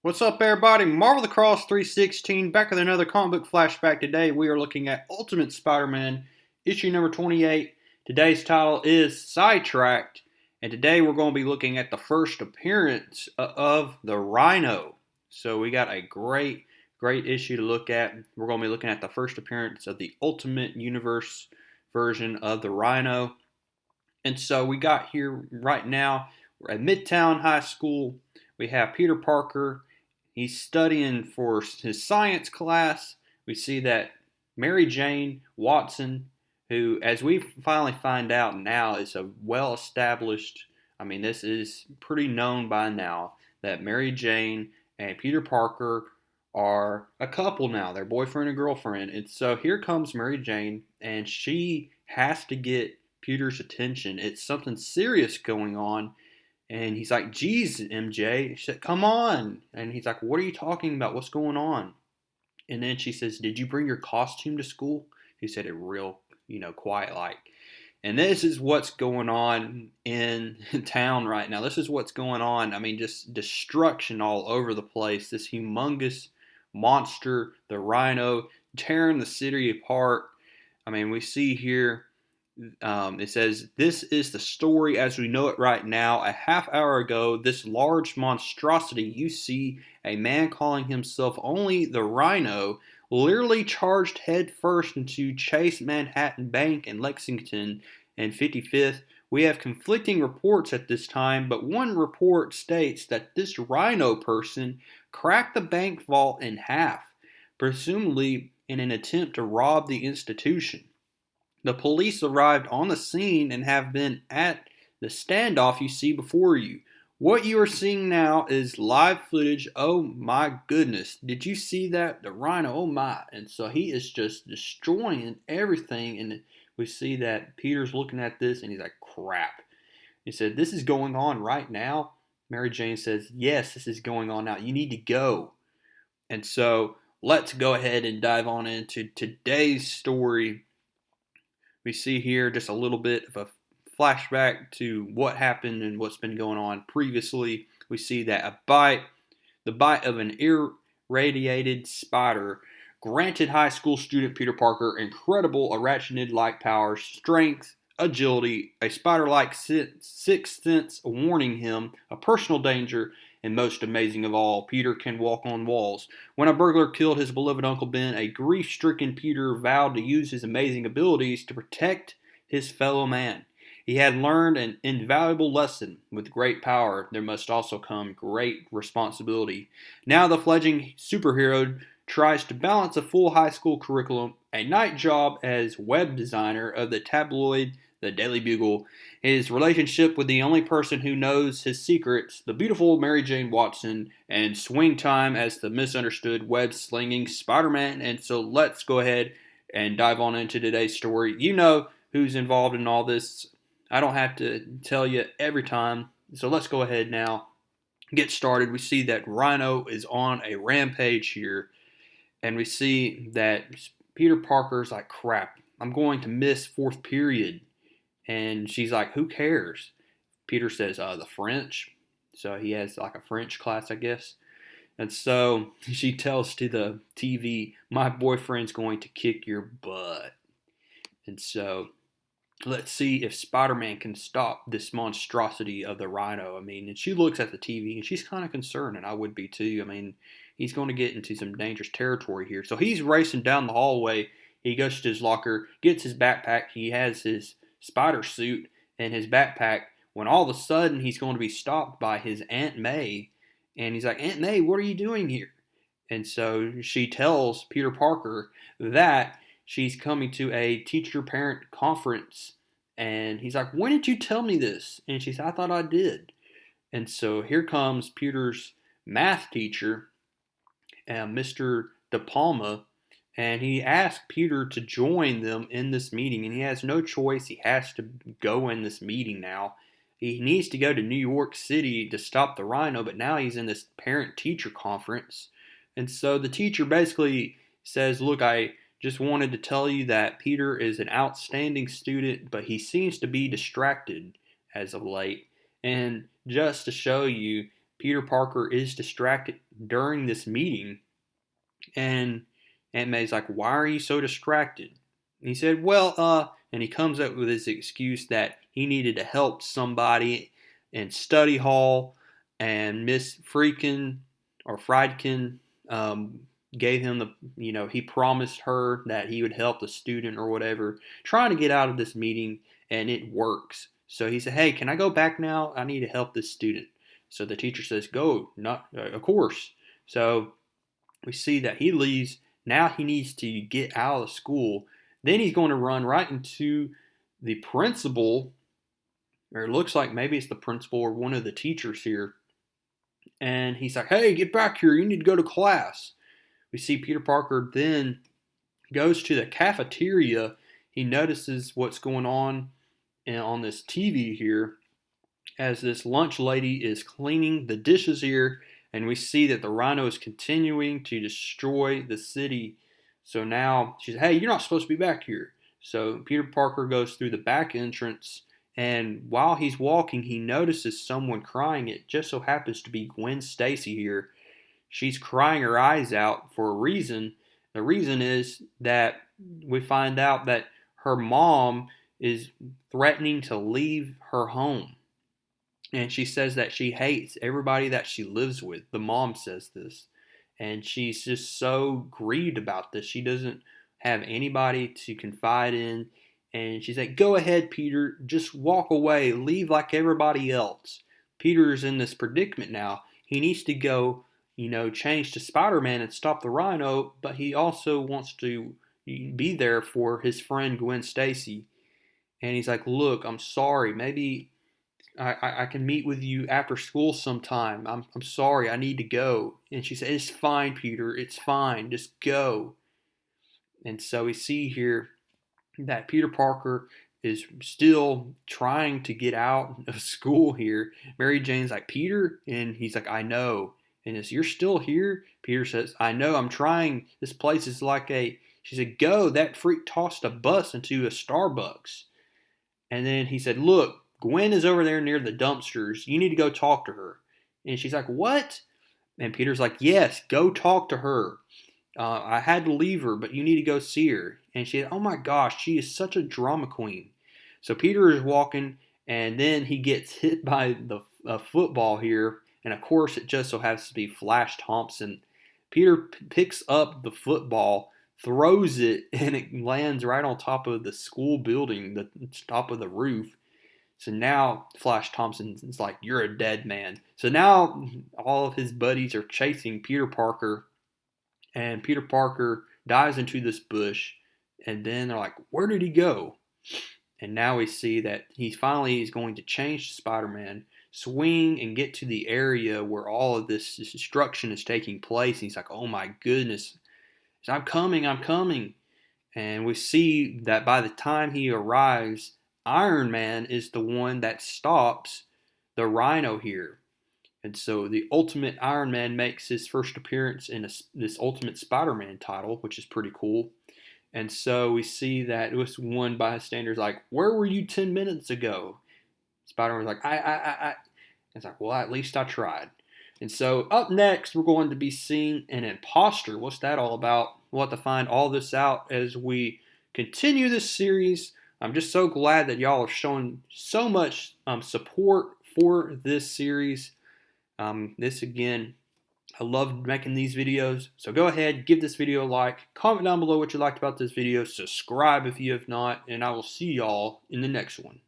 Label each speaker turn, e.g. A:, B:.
A: What's up, everybody? Marvel the Cross 316 back with another comic book flashback. Today we are looking at Ultimate Spider-Man issue number 28. Today's title is Sidetracked, and today we're going to be looking at the first appearance of the Rhino. So we got a great issue to look at. We're going to be looking at the first appearance of the Ultimate Universe version of the Rhino. And so we got here right now, we're at Midtown High School. We have Peter Parker. He's studying for his science class. We see that Mary Jane Watson, who, as we finally find out now, is a well-established, this is pretty known by now, that Mary Jane and Peter Parker are a couple now. They're boyfriend and girlfriend. And so here comes Mary Jane, and she has to get Peter's attention. It's something serious going on. And he's like, geez, MJ. She said, come on. And he's like, what are you talking about? What's going on? And then she says, did you bring your costume to school? He said it real, quiet like. And this is what's going on in town right now. This is what's going on. Just destruction all over the place. This humongous monster, the Rhino, tearing the city apart. We see here it says, this is the story as we know it right now. A half hour ago, this large monstrosity you see, a man calling himself only the Rhino, literally charged headfirst into Chase Manhattan Bank in Lexington and 55th. We have conflicting reports at this time, but one report states that this Rhino person cracked the bank vault in half, presumably in an attempt to rob the institution. The police arrived on the scene and have been at the standoff you see before you. What you are seeing now is live footage. Oh my goodness. Did you see that? The Rhino, oh my. And so he is just destroying everything. And we see that Peter's looking at this and he's like, crap. He said, this is going on right now. Mary Jane says, yes, this is going on now. You need to go. And so let's go ahead and dive on into today's story. We see here just a little bit of a flashback to what happened and what's been going on previously. We see that the bite of an irradiated spider granted high school student Peter Parker incredible arachnid-like powers, strength, agility, a spider-like sixth sense warning him of personal danger, and most amazing of all, Peter can walk on walls. When a burglar killed his beloved Uncle Ben, a grief-stricken Peter vowed to use his amazing abilities to protect his fellow man. He had learned an invaluable lesson. With great power, there must also come great responsibility. Now the fledgling superhero tries to balance a full high school curriculum, a night job as web designer of the tabloid The Daily Bugle, his relationship with the only person who knows his secrets, the beautiful Mary Jane Watson, and swing time as the misunderstood web-slinging Spider-Man. And so let's go ahead and dive on into today's story. You know who's involved in all this. I don't have to tell you every time. So let's go ahead now, get started. We see that Rhino is on a rampage here, and we see that Peter Parker's like, crap, I'm going to miss fourth period. And she's like, who cares? Peter says, the French. So he has like a French class, I guess. And so she tells to the TV, my boyfriend's going to kick your butt. And so let's see if Spider-Man can stop this monstrosity of the Rhino. And she looks at the TV and she's kind of concerned, and I would be too. He's going to get into some dangerous territory here. So he's racing down the hallway. He goes to his locker, gets his backpack. He has his spider suit and his backpack, when all of a sudden he's going to be stopped by his Aunt May. And he's like, Aunt May, what are you doing here? And so she tells Peter Parker that she's coming to a teacher-parent conference. And he's like, when did you tell me this? And she said, I thought I did. And so here comes Peter's math teacher, Mr. De Palma, and he asked Peter to join them in this meeting, and he has no choice. He has to go in this meeting now. He needs to go to New York City to stop the Rhino, but now he's in this parent-teacher conference. And so the teacher basically says, look, I just wanted to tell you that Peter is an outstanding student, but he seems to be distracted as of late. And just to show you, Peter Parker is distracted during this meeting, and Aunt May's like, "Why are you so distracted?" And he said, "Well, and he comes up with his excuse that he needed to help somebody in study hall, and Miss Freakin or Friedkin gave him he promised her that he would help the student or whatever, trying to get out of this meeting, and it works. So he said, "Hey, can I go back now? I need to help this student." So the teacher says, "Go, not of course." So we see that he leaves. Now he needs to get out of school. Then he's going to run right into the principal, or it looks like maybe it's the principal or one of the teachers here. And he's like, "Hey, get back here. You need to go to class." We see Peter Parker then goes to the cafeteria. He notices what's going on this TV here, as this lunch lady is cleaning the dishes here, and we see that the Rhino is continuing to destroy the city. So now she's, "Hey, you're not supposed to be back here." So Peter Parker goes through the back entrance, and while he's walking, he notices someone crying. It just so happens to be Gwen Stacy here. She's crying her eyes out for a reason. The reason is that we find out that her mom is threatening to leave her home. And she says that she hates everybody that she lives with. The mom says this. And she's just so grieved about this. She doesn't have anybody to confide in. And she's like, "Go ahead, Peter. Just walk away. Leave like everybody else." Peter's in this predicament now. He needs to go, change to Spider-Man and stop the Rhino. But he also wants to be there for his friend Gwen Stacy. And he's like, "Look, I'm sorry. Maybe I can meet with you after school sometime. I'm sorry, I need to go." And she said, "It's fine, Peter. It's fine. Just go." And so we see here that Peter Parker is still trying to get out of school here. Mary Jane's like, "Peter?" And he's like, "I know." And it's, "You're still here?" Peter says, "I know. I'm trying. This place is like a..." She said, "Go. That freak tossed a bus into a Starbucks." And then he said, "Look, Gwen is over there near the dumpsters. You need to go talk to her." And she's like, "What?" And Peter's like, "Yes, go talk to her. I had to leave her, but you need to go see her." And she said, "Oh my gosh, she is such a drama queen." So Peter is walking, and then he gets hit by the football here. And of course, it just so happens to be Flash Thompson. Peter picks up the football, throws it, and it lands right on top of the school building, the top of the roof. So now Flash Thompson's like, "You're a dead man." So now all of his buddies are chasing Peter Parker, and Peter Parker dives into this bush, and then they're like, "Where did he go?" And now we see that he finally is going to change to Spider-Man, swing and get to the area where all of this destruction is taking place. And he's like, "Oh my goodness, I'm coming, I'm coming." And we see that by the time he arrives, Iron Man is the one that stops the Rhino here. And so the Ultimate Iron Man makes his first appearance in this Ultimate Spider-Man title, which is pretty cool. And so we see that it was one bystanders like, "Where were you 10 minutes ago?" Spider-Man's like, I. It's like, "Well, at least I tried." And so up next, we're going to be seeing an imposter. What's that all about? We'll have to find all this out as we continue this series. I'm just so glad that y'all are showing so much support for this series. This again, I love making these videos. So go ahead, give this video a like, comment down below what you liked about this video, subscribe if you have not, and I will see y'all in the next one.